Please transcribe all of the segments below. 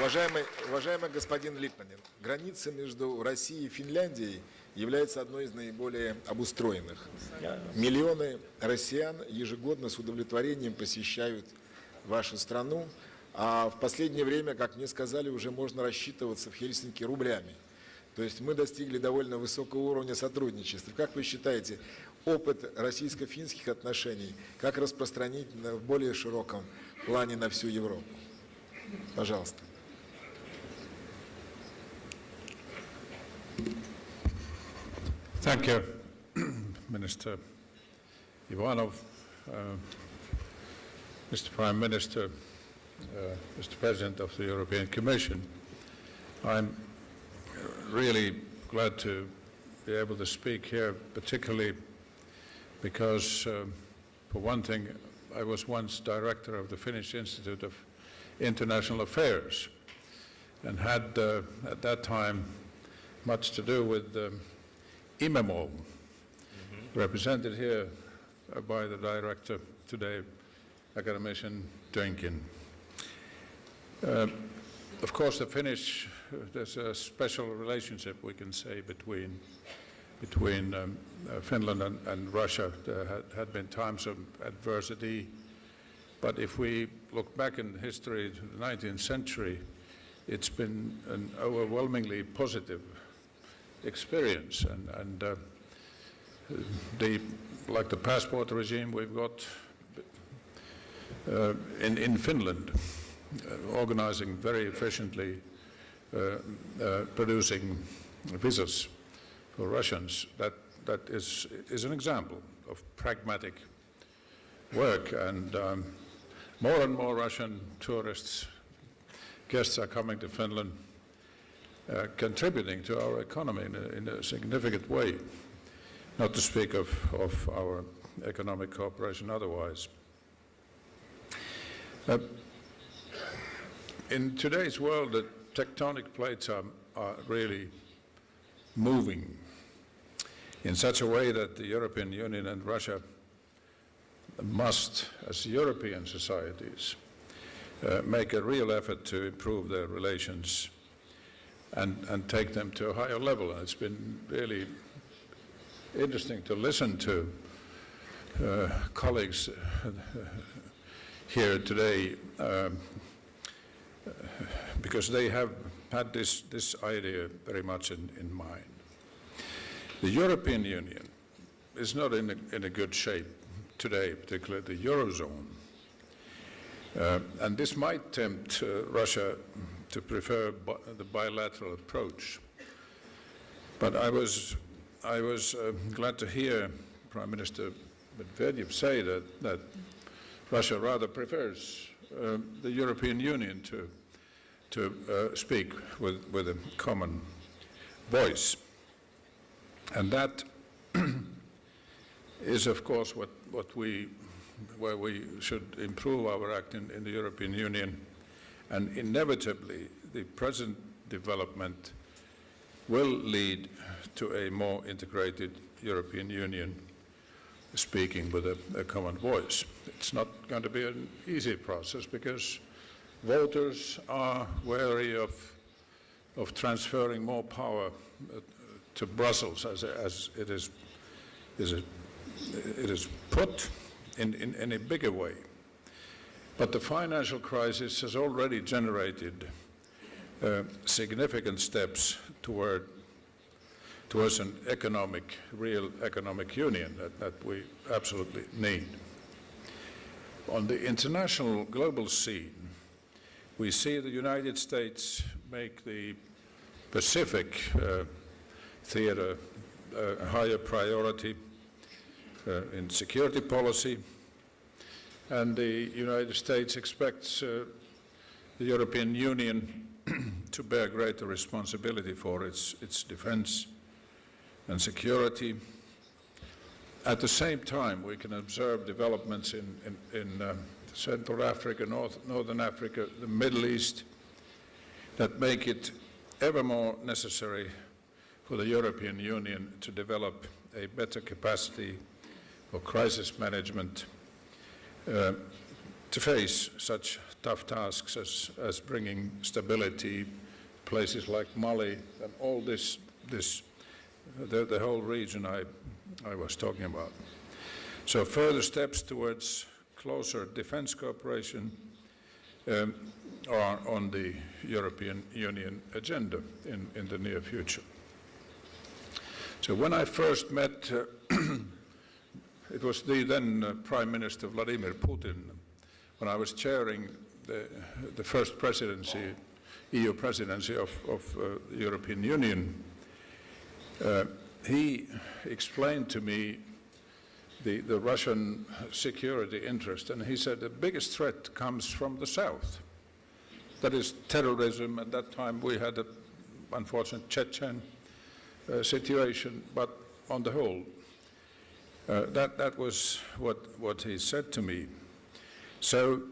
Уважаемый господин Липпонен, граница между Россией и Финляндией является одной из наиболее обустроенных. Миллионы россиян ежегодно с удовлетворением посещают вашу страну, а в последнее время, как мне сказали, уже можно рассчитываться в Хельсинки рублями. То есть мы достигли довольно высокого уровня сотрудничества. Как вы считаете, опыт российско-финских отношений, как распространить в более широком плане на всю Европу? Пожалуйста. Thank you, Minister Ivanov, Mr. Prime Minister, Mr. President of the European Commission. I'm really glad to be able to speak here, particularly because, for one thing, I was once director of the Finnish Institute of International Affairs and had, at that time, much to do with IMEMO, represented here by the director today, Academician Dönkin. Of course, the Finnish, there's a special relationship, we can say, between Finland and Russia. There had been times of adversity, but if we look back in history to the 19th century, it's been an overwhelmingly positive experience, and like the passport regime we've got in Finland, organizing very efficiently, producing visas for Russians, that is an example of pragmatic work, and more and more Russian tourists, guests are coming to Finland, contributing to our economy in a significant way, not to speak of our economic cooperation otherwise. In today's world, the tectonic plates are really moving in such a way that the European Union and Russia must, as European societies, make a real effort to improve their relations and take them to a higher level. And it's been really interesting to listen to colleagues here today, because they have had this idea very much in mind. The European Union is not in a good shape today, particularly the Eurozone. And this might tempt Russia to prefer the bilateral approach. But I was glad to hear Prime Minister Medvedev say that Russia rather prefers the European Union to speak with a common voice. And that is, of course, where we should improve our act in the European Union. And inevitably, the present development will lead to a more integrated European Union speaking with a common voice. It's not going to be an easy process because voters are wary of transferring more power to Brussels as it is put in a bigger way. But the financial crisis has already generated significant steps towards an real economic union that we absolutely need. On the international global scene, we see the United States make the Pacific theater a higher priority in security policy, and the United States expects the European Union to bear greater responsibility for its defense and security. At the same time, we can observe developments in Central Africa, Northern Africa, the Middle East, that make it ever more necessary for the European Union to develop a better capacity for crisis management to face such tough tasks as bringing stability, places like Mali, and all this the whole region I was talking about. So further steps towards closer defense cooperation are on the European Union agenda in the near future. So when I first met, it was the then Prime Minister Vladimir Putin, when I was chairing the first presidency, EU presidency of the European Union. He explained to me the Russian security interest, and he said the biggest threat comes from the south. That is terrorism. At that time we had an unfortunate Chechen situation, but on the whole, that was what he said to me. So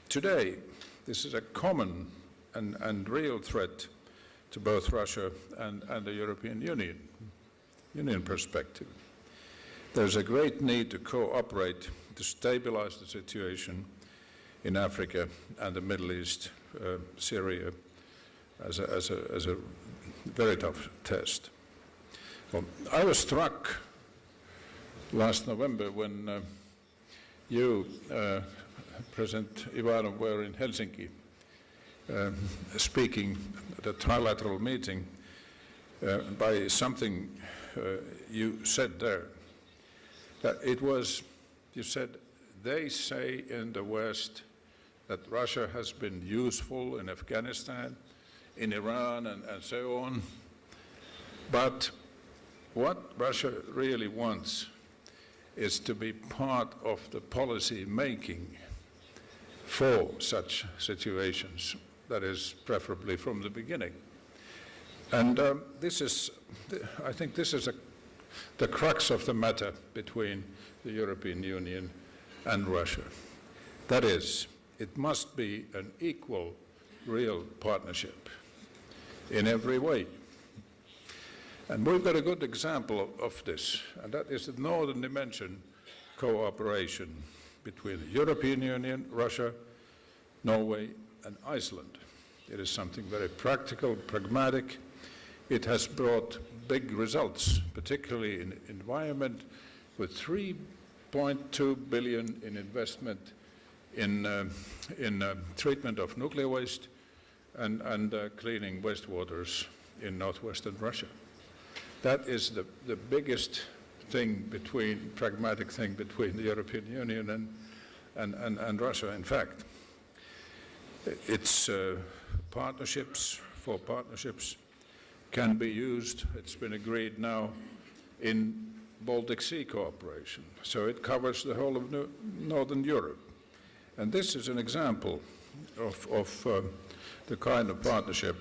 today, this is a common and real threat to both Russia and the European Union perspective. There's a great need to cooperate to stabilize the situation in Africa and the Middle East, Syria, as a very tough test. Well, I was struck last November when you, President Ivanov, were in Helsinki speaking at a trilateral meeting by something you said there. That it was, you said, they say in the West that Russia has been useful in Afghanistan, in Iran, and so on. But what Russia really wants is to be part of the policy making for such situations, that is, preferably from the beginning. And this is, I think this is the crux of the matter between the European Union and Russia. That is, it must be an equal, real partnership in every way. And we've got a good example of this, and that is the Northern Dimension cooperation between the European Union, Russia, Norway, and Iceland. It is something very practical, pragmatic. It has brought big results, particularly in environment, with 3.2 billion in investment in treatment of nuclear waste and cleaning wastewaters in northwestern Russia. That is the biggest thing pragmatic thing between the European Union and Russia. In fact, its partnerships can be used, it's been agreed now, in Baltic Sea cooperation. So it covers the whole of Northern Europe. And this is an example of the kind of partnership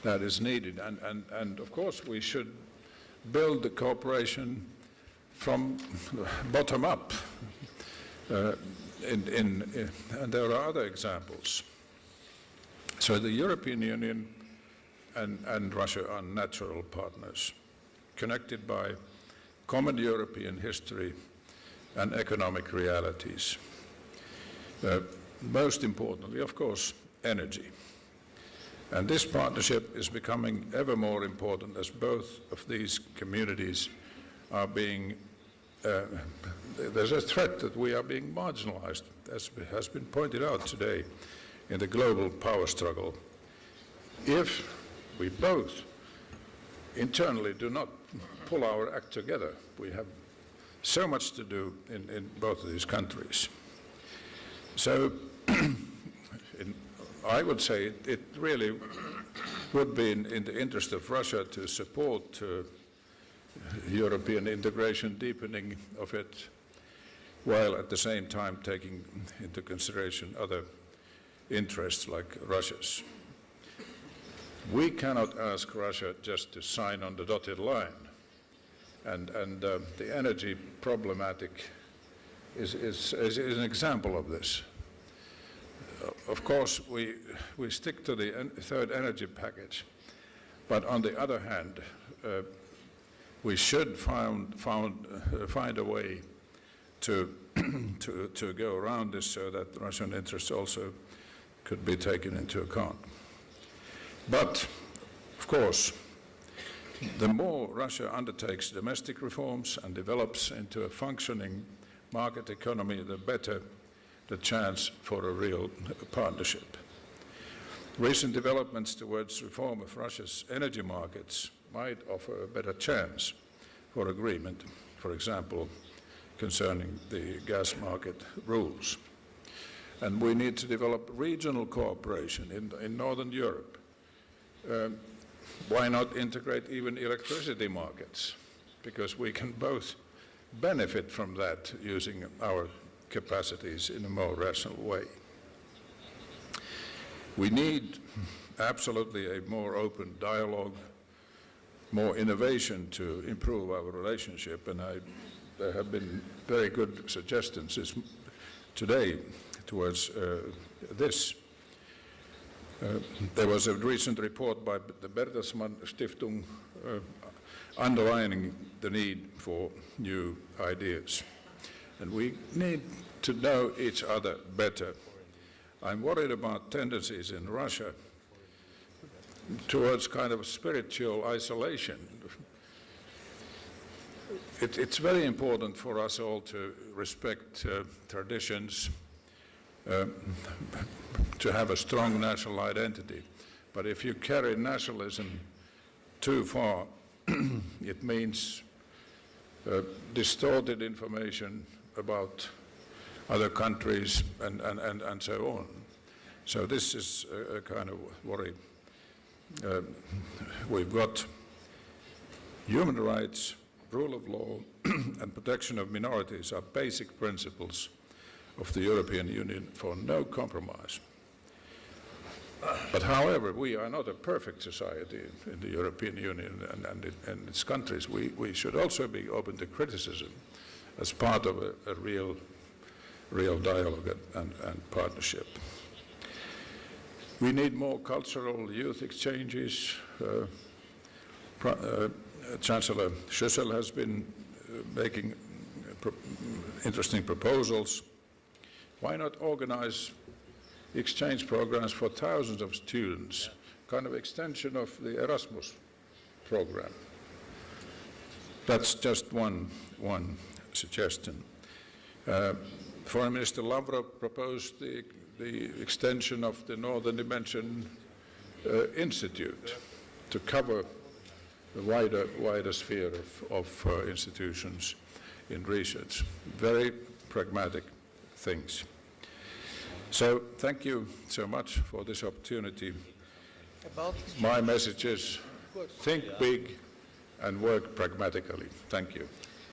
that is needed. And of course we should build the cooperation from bottom up. And there are other examples. So the European Union and Russia are natural partners, connected by common European history and economic realities. Most importantly, of course, energy. And this partnership is becoming ever more important as both of these communities are being, there's a threat that we are being marginalized, as has been pointed out today in the global power struggle. If we both internally do not pull our act together, we have so much to do in both of these countries. So I would say it really would be in the interest of Russia to support European integration, deepening of it, while at the same time taking into consideration other interests like Russia's. We cannot ask Russia just to sign on the dotted line, and the energy problematic is an example of this. Of course, we stick to the third energy package, but on the other hand, we should find a way to go around this so that Russian interests also could be taken into account. But, of course, the more Russia undertakes domestic reforms and develops into a functioning market economy, the better the chance for a real partnership. Recent developments towards reform of Russia's energy markets might offer a better chance for agreement, for example, concerning the gas market rules. And we need to develop regional cooperation in Northern Europe. Why not integrate even electricity markets? Because we can both benefit from that using our capacities in a more rational way. We need absolutely a more open dialogue, more innovation to improve our relationship, and there have been very good suggestions today towards this. There was a recent report by the Bertelsmann Stiftung underlining the need for new ideas. And we need to know each other better. I'm worried about tendencies in Russia towards kind of spiritual isolation. It's very important for us all to respect traditions, to have a strong national identity. But if you carry nationalism too far, it means distorted information about other countries and so on. So this is a kind of worry. We've got human rights, rule of law, and protection of minorities are basic principles of the European Union for no compromise. But however, we are not a perfect society in the European Union and its countries. We should also be open to criticism as part of a real dialogue and partnership. We need more cultural youth exchanges. Chancellor Schüssel has been making interesting proposals. Why not organize exchange programs for thousands of students, kind of extension of the Erasmus program? That's just one suggestion. Foreign Minister Lavrov proposed the extension of the Northern Dimension Institute to cover the wider sphere of institutions in research. Very pragmatic things. So thank you so much for this opportunity. My message is think big and work pragmatically. Thank you.